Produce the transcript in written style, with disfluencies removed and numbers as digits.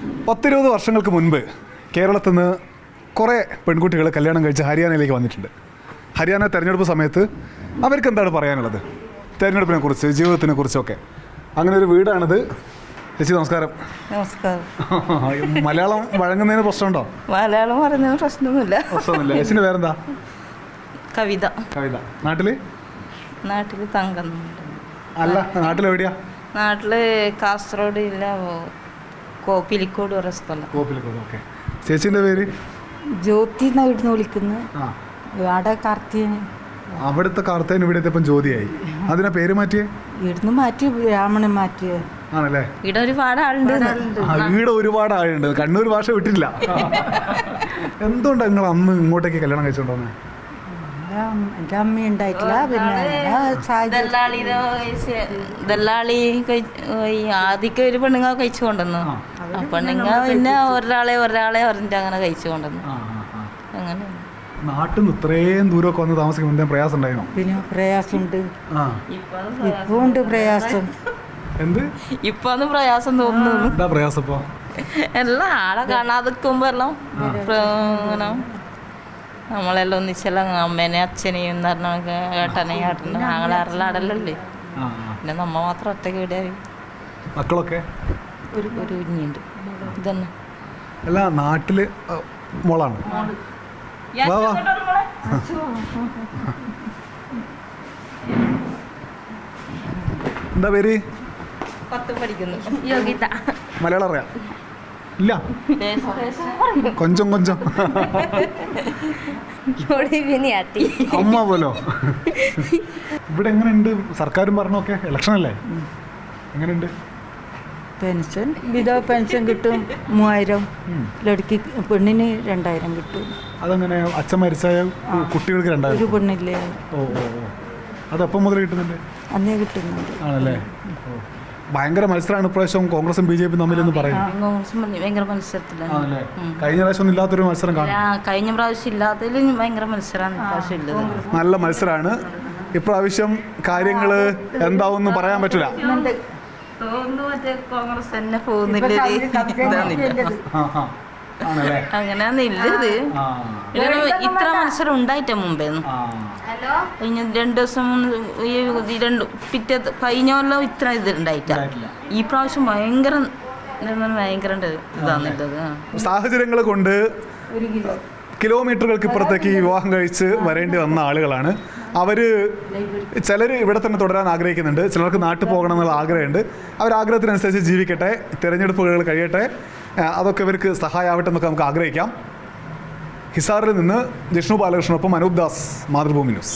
10-20 വർഷങ്ങൾക്ക് മുൻപ് കേരളത്തിൽ നിന്ന് കുറേ പെൺകുട്ടികൾ കല്യാണം കഴിച്ച് ഹരിയാനയിലേക്ക് വന്നിട്ടുണ്ട്. ഹരിയാന തെരഞ്ഞെടുപ്പ് സമയത്ത് അവർക്ക് എന്താണ് പറയാനുള്ളത്, തെരഞ്ഞെടുപ്പിനെ കുറിച്ച്, ജീവിതത്തിനെ കുറിച്ചൊക്കെ. അങ്ങനെ ഒരു വീടാണിത്. ചേച്ചി നമസ്കാരം. നമസ്കാരം. മലയാളം വഴങ്ങുന്നതിന് പ്രശ്നമുണ്ടോ? മലയാളം പറയുന്നതിന് പ്രശ്നമൊന്നുമില്ല. ചേച്ചിൻ്റെ പേരെന്താ? കവിത. കവിത. നാട്ടില് തങ്കം. അല്ല, നാട്ടിലെവിടെയാ? നാട്ടില് കാസർഗോഡ് ഇല്ല, കോപ്പിലിക്കോട് ഒരു സ്ഥലം. കോപ്പിലിക്കോട്. ഓക്കെ. ചേച്ചിൻ്റെ പേര്? ജ്യോതി എന്നായിരുന്നു വിളിക്കുന്നത്. അവിടെ കാർത്തികന്. അവിടുത്തെ കാർത്തേന് ഇവിടുത്തെ ഇപ്പം ജ്യോതിയായി. അതിനെ പേര് മാറ്റിയേ? ഇവിടുന്ന് മാറ്റി ബ്രാഹ്മണൻ മാറ്റിയ ആണല്ലേ? ഇവിടെ ഒരുപാട് ആളുണ്ട്. ഇവിടെ ഒരുപാട് ആളുണ്ട്. കണ്ണൂർ ഭാഷ വിട്ടിട്ടില്ല. എന്തുകൊണ്ടാണ് നിങ്ങൾ അന്ന് ഇങ്ങോട്ടേക്ക് കല്യാണം കഴിച്ചോണ്ടോന്നെ? എൻ്റെ അമ്മ ഉണ്ടായിട്ടില്ല. പിന്നെ ദല്ലാളി ആദ്യമൊക്കെ ഒരു പെണ്ണുങ്ങൾ കഴിച്ചു കൊണ്ടുവന്നു. ആ പെണ്ണുങ്ങൾ പിന്നെ ഒരാളെ ഒരിഞ്ഞ് അങ്ങനെ കഴിച്ചു കൊണ്ടുവന്നു. അങ്ങനെ നാട്ടിൽ നിന്ന് ഇത്രയും ദൂരമൊക്കെ വന്ന് താമസിക്കുമ്പോൾ എന്താ പ്രയാസം ഉണ്ടായിരുന്നു? പിന്നെ പ്രയാസമുണ്ട്. ഇപ്പൊ ഉണ്ട് പ്രയാസം. എന്ത് ഇപ്പൊന്ന് പ്രയാസം തോന്നുന്നു. എന്താ പ്രയാസം ഇപ്പൊ? എല്ലാം ആളെ കാണാതിരിക്കുമ്പോ എല്ലാം നമ്മളെല്ലാം ഒന്നിച്ചെല്ലാം അമ്മേനെ അച്ഛനെയും ഏട്ടനെയും ആങ്ങളെല്ലാം അടലല്ലേ. പിന്നെ നമ്മ മാത്രം ഒറ്റയ്ക്ക് വിടായി. മക്കളൊക്കെ ഒരു കുഞ്ഞുണ്ട്. ഇതന്നെ അല്ല, നാട്ടില് മോളാണ്. വാ വാ. എന്താ പേര്? 10 പഠിക്കുന്നു. യോഗിത. മലയാളം അറിയാം? ഇല്ല, കൊഞ്ചം കൊഞ്ചം. അമ്മ പോലോ. ഇവിടെ എങ്ങനെയുണ്ട് സർക്കാരും ഭരണമൊക്കെ? ഇലക്ഷൻ അല്ലേ, എങ്ങനെയുണ്ട്? പെൻഷൻ, വിധവ പെൻഷൻ കിട്ടും 3000. ലടുക്കി പെണ്ണിന് 2000 കിട്ടും. അതങ്ങനെ അച്ഛൻ മരിച്ചായ കുട്ടികൾക്ക് 2000? ഒരു പെണ്ണില്ലേ. ഓ ഓ ഓ. അതെപ്പം മുതൽ കിട്ടുന്നുണ്ട്? അന്നേ കിട്ടുന്നുണ്ട്. ആണല്ലേ? ഭയങ്കര മത്സരമാണ് ഇപ്രാവശ്യം കോൺഗ്രസും BJP തമ്മിലെന്ന് പറയുന്നു. ഭയങ്കര മത്സരത്തിലാണ്. കഴിഞ്ഞ പ്രാവശ്യം ഒന്നും ഇല്ലാത്തൊരു മത്സരം കാണാം. കഴിഞ്ഞ പ്രാവശ്യം ഇല്ലാത്തതിൽ ഭയങ്കര മത്സരമാണ് ഇപ്രാവശ്യം ഉള്ളത്. നല്ല മത്സരമാണ് ഇപ്രാവശ്യം. കാര്യങ്ങൾ എന്താവെന്ന് പറയാൻ പറ്റില്ല. കോൺഗ്രസ് തന്നെ പോകുന്നില്ല. അങ്ങനെയാന്ന് ഇല്ലത്. ഇത്ര മത്സരം ഉണ്ടായിട്ട മുമ്പേന്നു. കഴിഞ്ഞ 2 ദിവസം പിറ്റേ കഴിഞ്ഞ കൊല്ലം ഇത്ര ഇത് ഉണ്ടായിട്ട. ഈ പ്രാവശ്യം ഭയങ്കര ഇതാന്നിട്ടത്. സാഹചര്യങ്ങൾ കൊണ്ട് കിലോമീറ്ററുകൾക്ക് ഇപ്പുറത്തേക്ക് വിവാഹം കഴിച്ച് വരേണ്ടി വന്ന ആളുകളാണ് അവർ. ചിലർ ഇവിടെ തന്നെ തുടരാൻ ആഗ്രഹിക്കുന്നുണ്ട്, ചിലർക്ക് നാട്ടിൽ പോകണം എന്നുള്ള ആഗ്രഹമുണ്ട്. ആഗ്രഹത്തിനനുസരിച്ച് ജീവിക്കട്ടെ, തിരഞ്ഞെടുപ്പുകൾ കഴിയട്ടെ, അതൊക്കെ ഇവർക്ക് സഹായമാവട്ടെ എന്നൊക്കെ നമുക്ക് ആഗ്രഹിക്കാം. ഹിസാറിൽ നിന്ന് ജിഷ്ണു ബാലകൃഷ്ണനൊപ്പം അനൂപ് ദാസ്, മാതൃഭൂമി ന്യൂസ്.